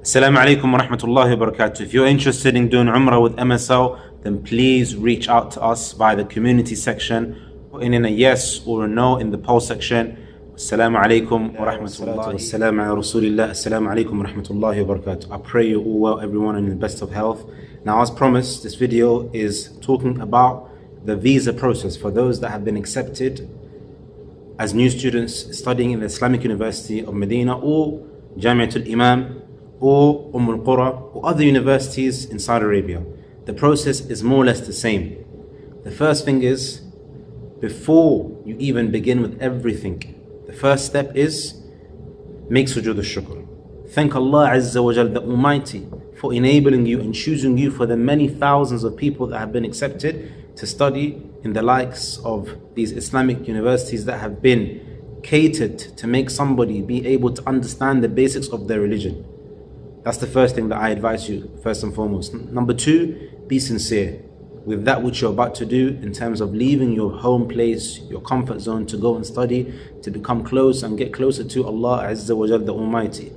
Assalamu alaikum wa rahmatullahi wa barakatuh. If you're interested in doing Umrah with MSL, then please reach out to us via the community section, put in a yes or a no in the poll section. Assalamu alaikum wa rahmatullahi. Assalamu ala rasulillah. Assalamu alaikum wa rahmatullahi wa barakatuh. I pray you all well, everyone, in the best of health. Now, as promised, this video is talking about the visa process for those that have been accepted as new students studying in the Islamic University of Madinah or Jami'atul Imam or Umm Al Qura or other universities in Saudi Arabia. The process is more or less the same. The first thing is, before you even begin with everything, the first step is make sujood al-shukr. Thank Allah Azza wa Jal, the Almighty, for enabling you and choosing you for the many thousands of people that have been accepted to study in the likes of these Islamic universities that have been catered to make somebody be able to understand the basics of their religion. That's the first thing that I advise you, first and foremost. Number two, be sincere with that which you're about to do in terms of leaving your home place, your comfort zone, to go and study, to become close and get closer to Allah Azza wa Jal, the Almighty.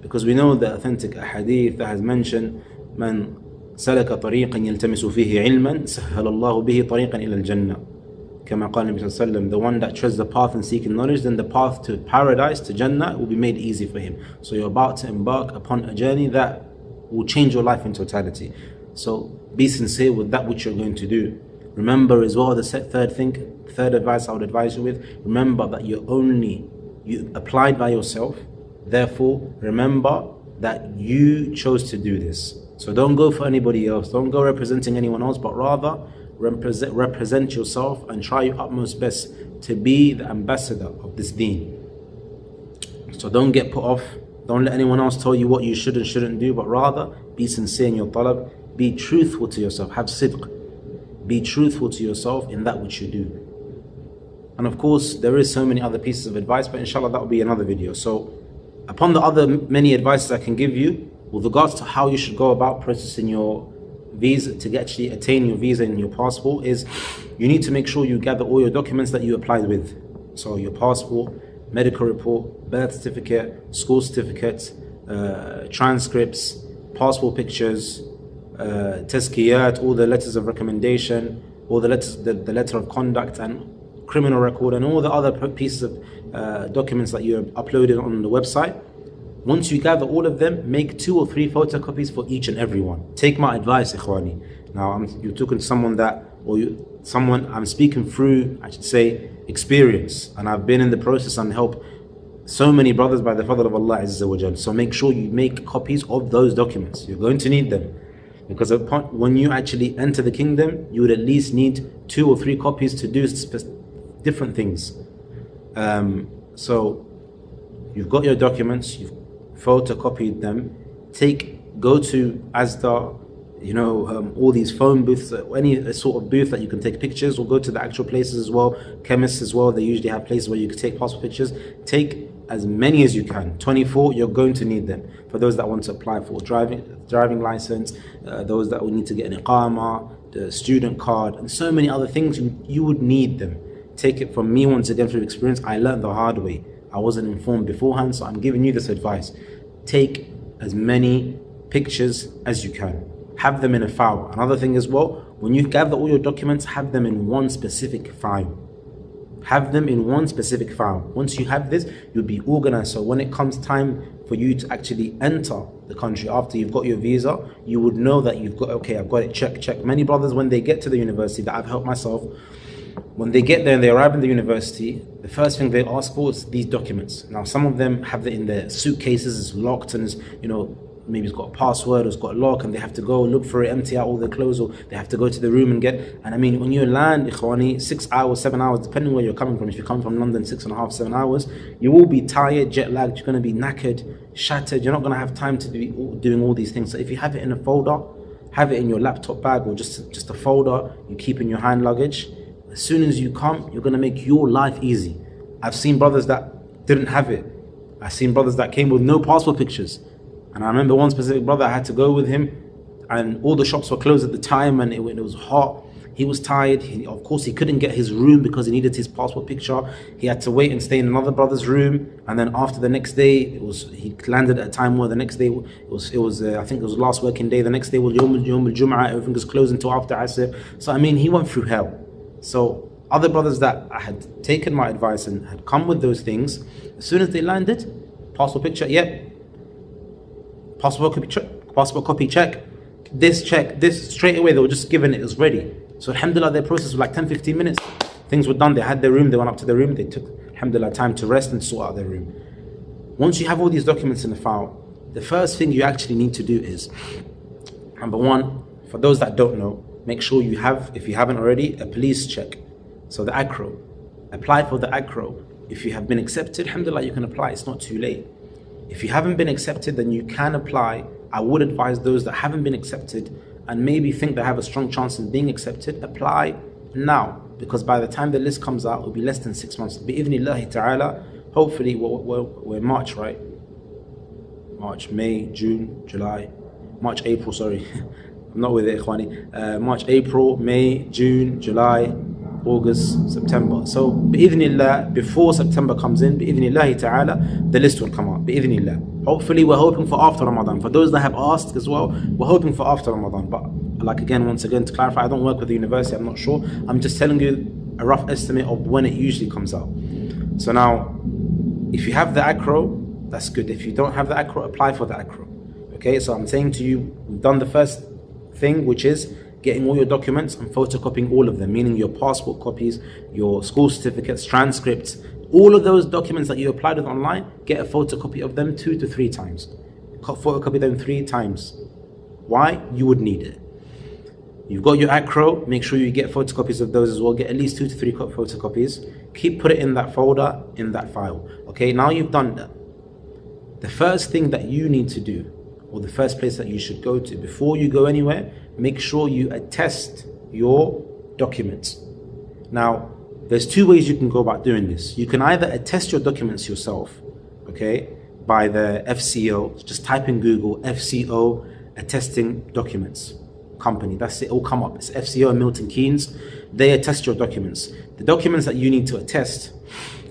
Because we know the authentic hadith that has mentioned, Man salaka tariqan yaltamisu fihi ilman, sahhala Allahu bihi tariqan ila al-jannah. Kama qala Nabi sallallahu alayhi wa sallam, the one that treads the path and seeking knowledge, then the path to paradise, to Jannah, will be made easy for him. So you're about to embark upon a journey that will change your life in totality. So be sincere with that which you're going to do. Remember as well, the third advice I would advise you with, remember that you applied by yourself. Therefore, remember that you chose to do this. So don't go for anybody else, don't go representing anyone else, but rather represent yourself and try your utmost best to be the ambassador of this deen. So don't get put off, don't let anyone else tell you what you should and shouldn't do, but rather be sincere in your talab, be truthful to yourself, have sidq, be truthful to yourself in that which you do. And of course, there is so many other pieces of advice, but inshallah that will be another video. So upon the other many advices I can give you with regards to how you should go about processing your visa to actually attain your visa and your passport, is you need to make sure you gather all your documents that you applied with. So your passport, medical report, birth certificate, school certificates, transcripts, passport pictures, tazkiyat, all the letters of recommendation, all the letters, the letter of conduct and criminal record, and all the other pieces of documents that you have uploaded on the website. Once you gather all of them, make 2 or 3 photocopies for each and every one. Take my advice, ikhwani. Now, you're talking to someone I'm speaking through, I should say, experience. And I've been in the process and helped so many brothers by the fadl of Allah Azza wa Jal. So make sure you make copies of those documents. You're going to need them. Because when you actually enter the kingdom, you would at least need 2 or 3 copies to do different things. So you've got your documents, you've photocopied them, go to Asda, all these phone booths, any sort of booth that you can take pictures, or go to the actual places as well, chemists as well, they usually have places where you can take passport pictures. Take as many as you can, 24, you're going to need them. For those that want to apply for driving license, those that will need to get an iqama, the student card, and so many other things, you would need them. Take it from me once again through experience. I learned the hard way. I wasn't informed beforehand, so I'm giving you this advice. Take as many pictures as you can. Have them in a file. Another thing as well, when you gather all your documents, have them in one specific file. Have them in one specific file. Once you have this, you'll be organized. So when it comes time for you to actually enter the country after you've got your visa, you would know that you've got, okay, I've got it, check. Many brothers, when they get to the university, that I've helped myself, when they get there and they arrive in the university, the first thing they ask for is these documents. Now, some of them have it in their suitcases, it's locked, and it's, maybe it's got a password or it's got a lock, and they have to go look for it, empty out all their clothes, or they have to go to the room and get. And I mean, when you land, ikhwani, 6 hours, 7 hours, depending where you're coming from. If you come from London, 6.5, 7 hours, you will be tired, jet lagged, you're going to be knackered, shattered, you're not going to have time to be doing all these things. So if you have it in a folder, have it in your laptop bag, or just a folder you keep in your hand luggage. As soon as you come, you're going to make your life easy. I've seen brothers that didn't have it. I've seen brothers that came with no passport pictures. And I remember one specific brother, I had to go with him, and all the shops were closed at the time, and it was hot. He was tired. Of course, he couldn't get his room because he needed his passport picture. He had to wait and stay in another brother's room. And then after the next day, he landed at a time where the next day I think it was the last working day. The next day was Yom Al Jum'ah. Everything was closed until after Asr. So I mean, he went through hell. So other brothers that had taken my advice and had come with those things, as soon as they landed, passport picture, yep. Passport copy check. This, straight away they were just given it as ready. So alhamdulillah, their process was like 10-15 minutes. Things were done. They had their room, they went up to their room, they took alhamdulillah time to rest and sort out their room. Once you have all these documents in the file, the first thing you actually need to do is, number one, for those that don't know, make sure you have, if you haven't already, a police check. So the ACRO, apply for the ACRO. If you have been accepted, alhamdulillah, you can apply, it's not too late. If you haven't been accepted, then you can apply. I would advise those that haven't been accepted and maybe think they have a strong chance in being accepted, apply now, because by the time the list comes out, it will be less than 6 months. Bi-idhnillahi ta'ala, hopefully, we're March, right? March, May, June, July, March, April, sorry. I'm not with it, Ikhwani. March, April, May, June, July, August, September. So, bi-idhnillah, before September comes in, bi-idhnillahi ta'ala, the list will come out, bi-idhnillah. Hopefully, we're hoping for after Ramadan. For those that have asked as well, we're hoping for after Ramadan. But once again, to clarify, I don't work with the university, I'm not sure. I'm just telling you a rough estimate of when it usually comes out. So now, if you have the ACRO, that's good. If you don't have the ACRO, apply for the ACRO. Okay, so I'm saying to you, we've done the first thing, which is getting all your documents and photocopying all of them, meaning your passport copies, your school certificates, transcripts, all of those documents that you applied with online, get a photocopy of them 2 to 3 times. Photocopy them 3 times. Why? You would need it. You've got your ACRO, make sure you get photocopies of those as well. Get at least 2 to 3 photocopies. Put it in that folder, in that file. Okay, now you've done that. The first thing that you need to do, or the first place that you should go to, before you go anywhere, make sure you attest your documents. Now, there's 2 ways you can go about doing this. You can either attest your documents yourself, okay, by the FCO. Just type in Google, FCO, attesting documents company. That's it, it'll come up. It's FCO in Milton Keynes. They attest your documents. The documents that you need to attest,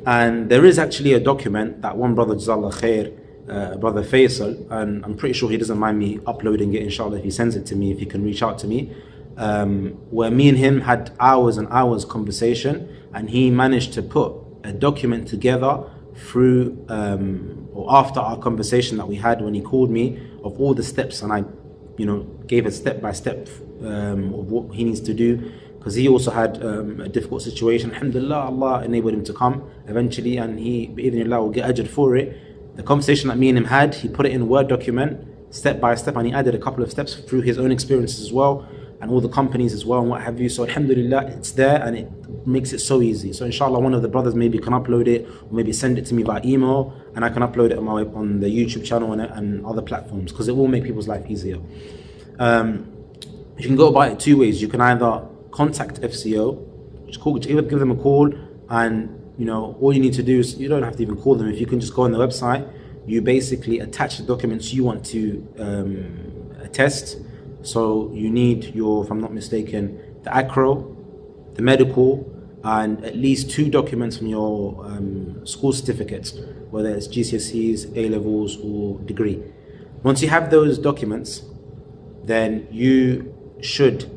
and there is actually a document that one brother, Jazakallah Khair, brother Faisal, and I'm pretty sure he doesn't mind me uploading it, inshallah, if he sends it to me, if he can reach out to me, where me and him had hours and hours conversation, and he managed to put a document together through or after our conversation that we had when he called me, of all the steps, and I gave a step-by-step of what he needs to do, because he also had a difficult situation. Alhamdulillah, Allah enabled him to come eventually, and he, bi-idhnillah, will get ajr for it. The conversation that me and him had, he put it in a Word document, step by step, and he added a couple of steps through his own experiences as well, and all the companies as well, and what have you. So alhamdulillah, it's there, and it makes it so easy. So inshallah, one of the brothers maybe can upload it, or maybe send it to me by email, and I can upload it on the YouTube channel and other platforms, because it will make people's life easier. You can go about it 2 ways. You can either contact FCO, just give them a call, and all you need to do is, you don't have to even call them. If you can just go on the website, you basically attach the documents you want to attest. So you need your, if I'm not mistaken, the ACRO, the medical, and at least 2 documents from your school certificates, whether it's GCSEs, A-levels, or degree. Once you have those documents, then you should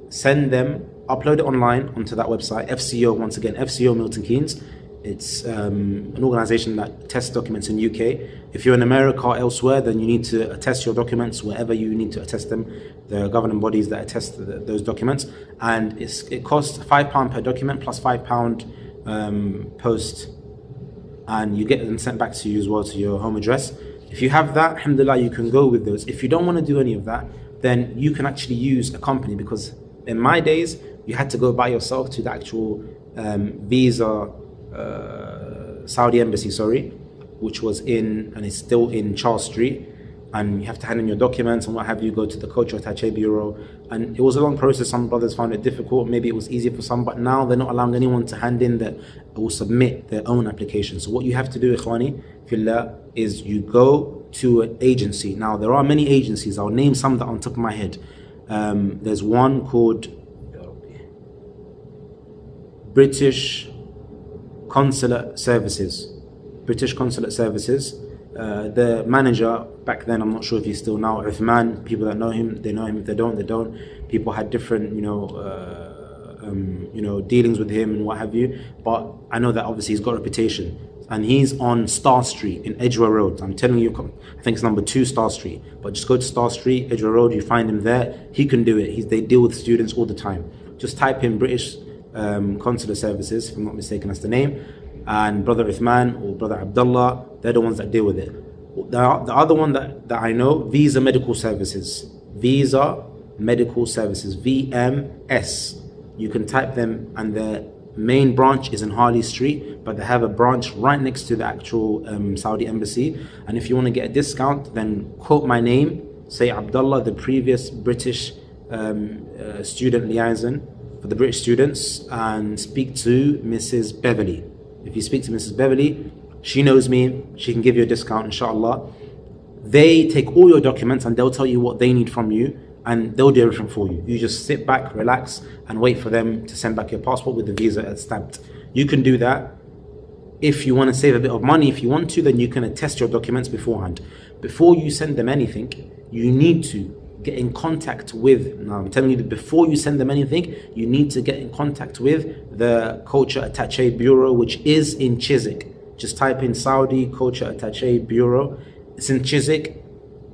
send them, upload it online onto that website, FCO, once again, FCO Milton Keynes. It's an organization that tests documents in UK. If you're in America or elsewhere, then you need to attest your documents wherever you need to attest them. There are governing bodies that attest those documents, and it costs £5 per document plus £5 post, and you get them sent back to you as well to your home address. If you have that, alhamdulillah, you can go with those. If you don't want to do any of that, then you can actually use a company, because in my days, you had to go by yourself to the actual visa Saudi embassy, which was in, and is still in, Charles Street, and you have to hand in your documents and what have you, go to the cultural attaché bureau, and it was a long process. Some brothers found it difficult, maybe it was easier for some, but now they're not allowing anyone to hand in that or submit their own application. So what you have to do, ikhwani fillah, is you go to an agency. Now there are many agencies, I'll name some that are on top of my head. There's one called British Consulate Services. British Consulate Services. The manager back then, I'm not sure if he's still now, Uthman. People that know him, they know him. If they don't, they don't. People had different, dealings with him and what have you. But I know that obviously he's got a reputation, and he's on Star Street in Edgware Road. I'm telling you, I think it's number 2 Star Street. But just go to Star Street, Edgware Road. You find him there. He can do it. They deal with students all the time. Just type in British Consular Services, if I'm not mistaken, that's the name. And Brother Uthman or Brother Abdullah, they're the ones that deal with it. The other one that I know, Visa Medical Services. Visa Medical Services, VMS. You can type them, and their main branch is in Harley Street, but they have a branch right next to the actual Saudi embassy. And if you want to get a discount, then quote my name, say Abdullah, the previous British student liaison for the British students, and speak to Mrs. Beverly. If you speak to Mrs. Beverly, she knows me, she can give you a discount, inshallah. They take all your documents and they'll tell you what they need from you, and they'll do everything for you. You just sit back, relax, and wait for them to send back your passport with the visa stamped. You can do that. If you want to save a bit of money, if you want to, then you can attest your documents beforehand. Before you send them anything, you need to get in contact with, now I'm telling you that before you send them anything, you need to get in contact with the Culture Attaché Bureau, which is in Chiswick. Just type in Saudi Culture Attaché Bureau. It's in Chiswick.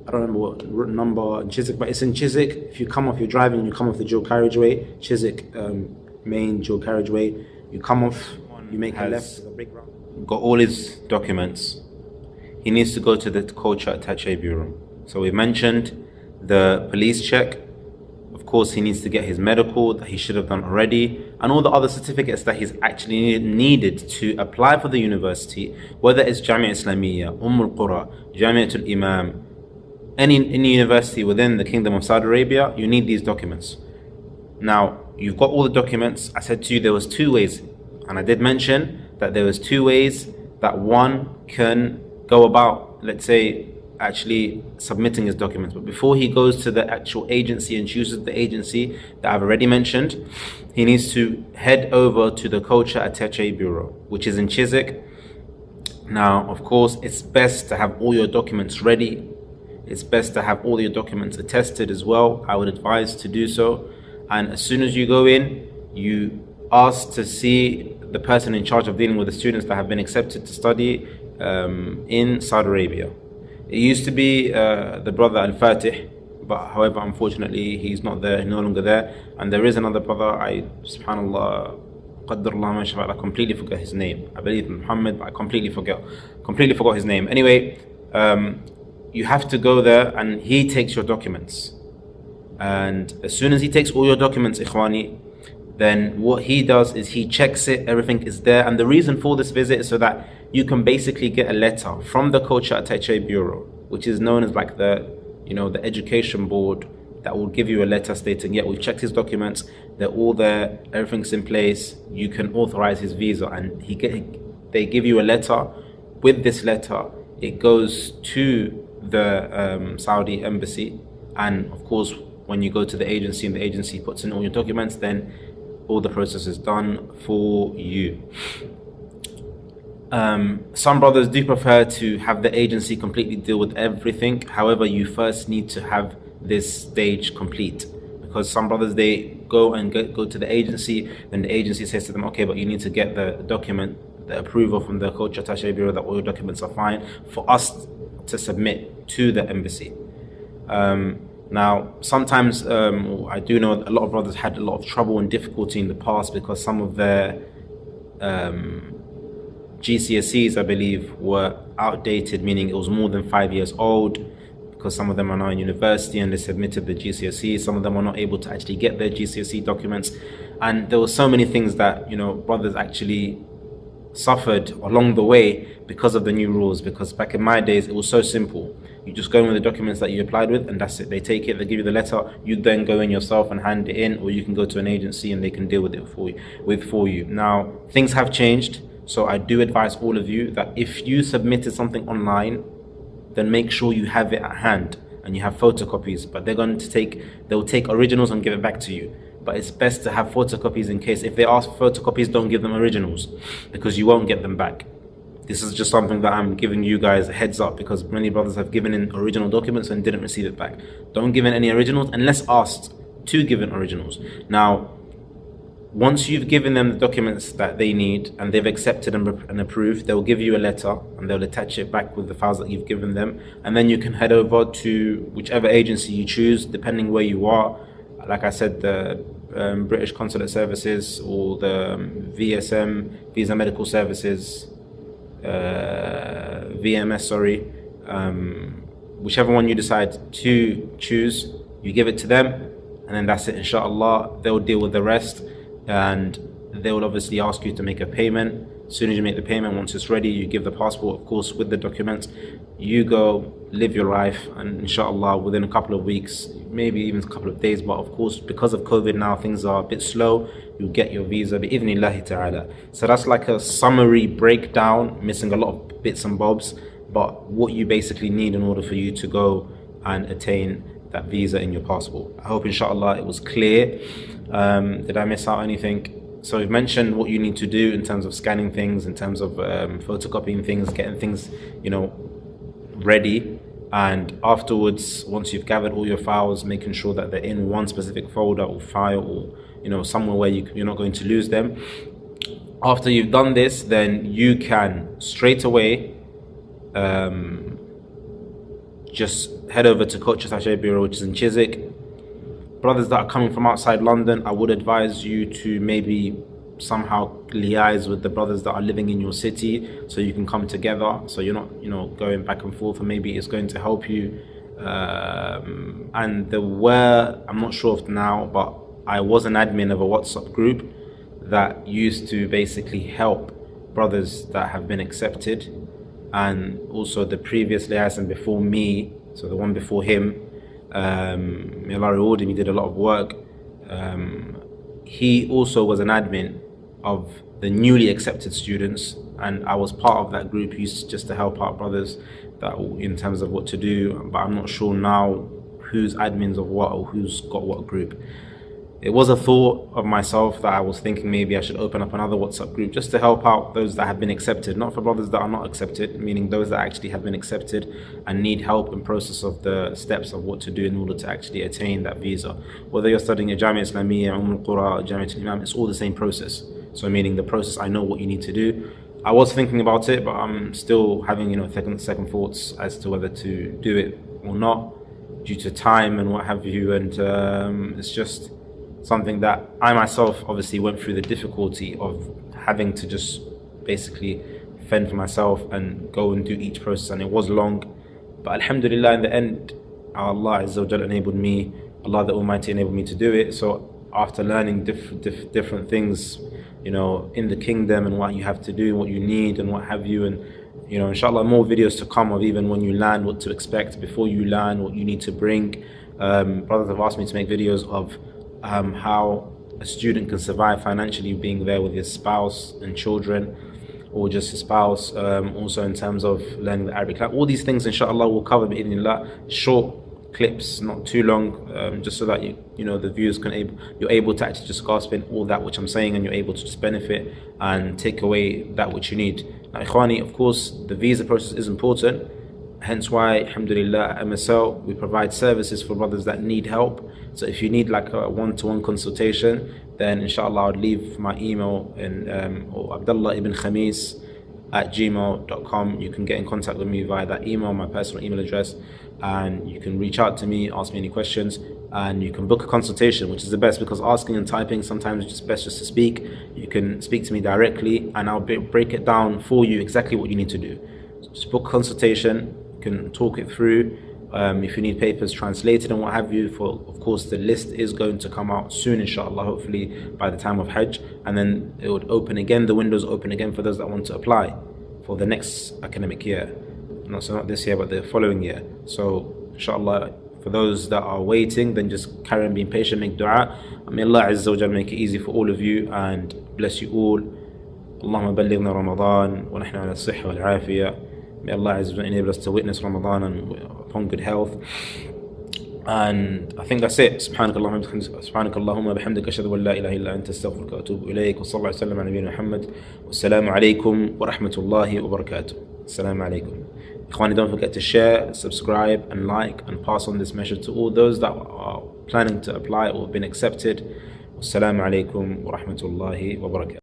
I don't remember what number in Chiswick, but it's in Chiswick. If you come off, you're driving, you come off the dual carriageway, Chiswick main dual carriageway, you come off, you make a left. Got all his documents. He needs to go to the Culture Attaché Bureau. So we mentioned the police check. Of course, he needs to get his medical that he should have done already, and all the other certificates that he's actually needed to apply for the university, whether it's Jamia Islamiyya, Al Qura, Jamiatul Imam, any university within the Kingdom of Saudi Arabia, you need these documents. Now, you've got all the documents. I said to you there was 2 ways, and I did mention that there was 2 ways that one can go about, let's say, actually submitting his documents. But before he goes to the actual agency and chooses the agency that I've already mentioned, he needs to head over to the Culture Attaché Bureau, which is in Chiswick. Now, of course, it's best to have all your documents ready. It's best to have all your documents attested as well. I would advise to do so. And as soon as you go in, you ask to see the person in charge of dealing with the students that have been accepted to study in Saudi Arabia. It used to be the brother Al-Fatih, but however, unfortunately, he's not there, no longer there. And there is another brother, subhanallah, I completely forgot his name. I believe Muhammad, but I completely forgot his name. Anyway, you have to go there and he takes your documents. And as soon as he takes all your documents, Ikhwani, then what he does is he checks it, everything is there. And the reason for this visit is so that you can basically get a letter from the Culture Attaché Bureau, which is known as like the education board, that will give you a letter stating, yeah, we've checked his documents, they're all there, everything's in place, you can authorize his visa. And they give you a letter. With this letter, it goes to the Saudi embassy, and of course, when you go to the agency and the agency puts in all your documents, then all the process is done for you. Some brothers do prefer to have the agency completely deal with everything. However, you first need to have this stage complete, because some brothers, they go to the agency, then the agency says to them, okay, but you need to get the document, the approval from the Culture Attaché Bureau that all your documents are fine for us to submit to the embassy. Now, sometimes I do know a lot of brothers had a lot of trouble and difficulty in the past because some of their GCSEs, I believe, were outdated, meaning it was more than 5 years old, because some of them are now in university and they submitted the GCSE. Some of them are not able to actually get their GCSE documents. And there were so many things that, brothers actually suffered along the way because of the new rules. Because back in my days, it was so simple. You just go in with the documents that you applied with, and that's it. They take it, they give you the letter, you then go in yourself and hand it in, or you can go to an agency and they can deal with it for you. Now, things have changed, so I do advise all of you that if you submitted something online, then make sure you have it at hand and you have photocopies. But they'll take originals and give it back to you. but it's best to have photocopies in case if they ask for photocopies, don't give them originals because you won't get them back. This is just something that I'm giving you guys a heads up, because many brothers have given in original documents and didn't receive it back. Don't give in any originals unless asked to give in originals. Now, once you've given them the documents that they need and they've accepted and approved, they'll give you a letter and they'll attach it back with the files that you've given them, and then you can head over to whichever agency you choose, depending where you are. Like I said, the British Consulate Services or the VSM, Visa Medical Services, VMS, sorry, whichever one you decide to choose, you give it to them, and then that's it, inshallah. They'll deal with the rest, and they will obviously ask you to make a payment. As soon as you make the payment, once it's ready, you give the passport, of course, with the documents. You go live your life, and inshallah within a couple of weeks, maybe even a couple of days, but of course because of COVID now things are a bit slow, you'll get your visa bi'idhnillahi ta'ala. So that's like a summary breakdown, missing a lot of bits and bobs, but what you basically need in order for you to go and attain that visa in your passport. I hope inshallah it was clear. Did I miss out anything? So we've mentioned what you need to do in terms of scanning things, in terms of photocopying things, getting things, ready. And afterwards, once you've gathered all your files, making sure that they're in one specific folder or file, or somewhere where you're not going to lose them. After you've done this, then you can straight away just head over to Culture Attaché Bureau, which is in Chiswick. Brothers that are coming from outside London, I would advise you to maybe somehow liaise with the brothers that are living in your city, so you can come together, so you're not going back and forth, and maybe it's going to help you. And I'm not sure of now, but I was an admin of a WhatsApp group that used to basically help brothers that have been accepted, and also the previous liaison before me, so the one before him, may Allah reward him, he did a lot of work. He also was an admin of the newly accepted students, and I was part of that group used just to help out brothers that in terms of what to do, but I'm not sure now who's admins of what or who's got what group. It was a thought of myself that I was thinking maybe I should open up another WhatsApp group just to help out those that have been accepted, not for brothers that are not accepted, meaning those that actually have been accepted and need help in process of the steps of what to do in order to actually attain that visa. Whether you're studying at Jamia Islamiyya, Umm Al Qura, Jamia Imam, it's all the same process. So meaning the process, I know what you need to do. I was thinking about it, but I'm still having second thoughts as to whether to do it or not due to time and what have you, and it's just something that I myself obviously went through the difficulty of having to just basically fend for myself and go and do each process, and it was long, but alhamdulillah in the end Allah Azza wa Jalla enabled me, Allah the Almighty enabled me to do it. So after learning different things in the kingdom and what you have to do, what you need and what have you, and inshallah more videos to come of even when you land, what to expect before you land, what you need to bring. Brothers have asked me to make videos of how a student can survive financially being there with his spouse and children, or just his spouse, also in terms of learning the Arabic. All these things inshallah will cover bi'idhnillah, short clips, not too long, just so that the viewers you're able to actually just grasp in all that which I'm saying, and you're able to just benefit and take away that which you need. Now ikhwani, of course the visa process is important, hence why alhamdulillah at MSL we provide services for brothers that need help. So if you need like a one-to-one consultation, then inshallah I'll leave my email or Abdullah ibn Khamis @gmail.com. You can get in contact with me via that email, my personal email address, and you can reach out to me, ask me any questions, and you can book a consultation, which is the best, because asking and typing sometimes it's just best just to speak. You can speak to me directly and I'll break it down for you exactly what you need to do. So just book a consultation, you can talk it through. If you need papers translated and what have you, of course the list is going to come out soon inshallah, hopefully by the time of Hajj, and then it would open again, the windows open again for those that want to apply for the next academic year, so not this year but the following year. So inshallah for those that are waiting, then just carry on being patient, make dua. May Allah Azza wa Jalla make it easy for all of you and bless you all. Allahumma ballighna Ramadan wa nahnu ala as-sihha wal afiyah. May Allah Azza wa Jalla enable us to witness Ramadan and upon good health. And I think that's it. سبحانك اللهم بحمدك أشهد أن لا إله إلا أنت أستغفرك وأتوب إليك وصلى الله وسلم على نبينا محمد والسلام عليكم ورحمة الله وبركاته. السلام عليكم. Ikhwani, don't forget to share, subscribe and like and pass on this message to all those that are planning to apply or have been accepted. Wassalamu alaikum wa rahmatullahi wa barakatuh.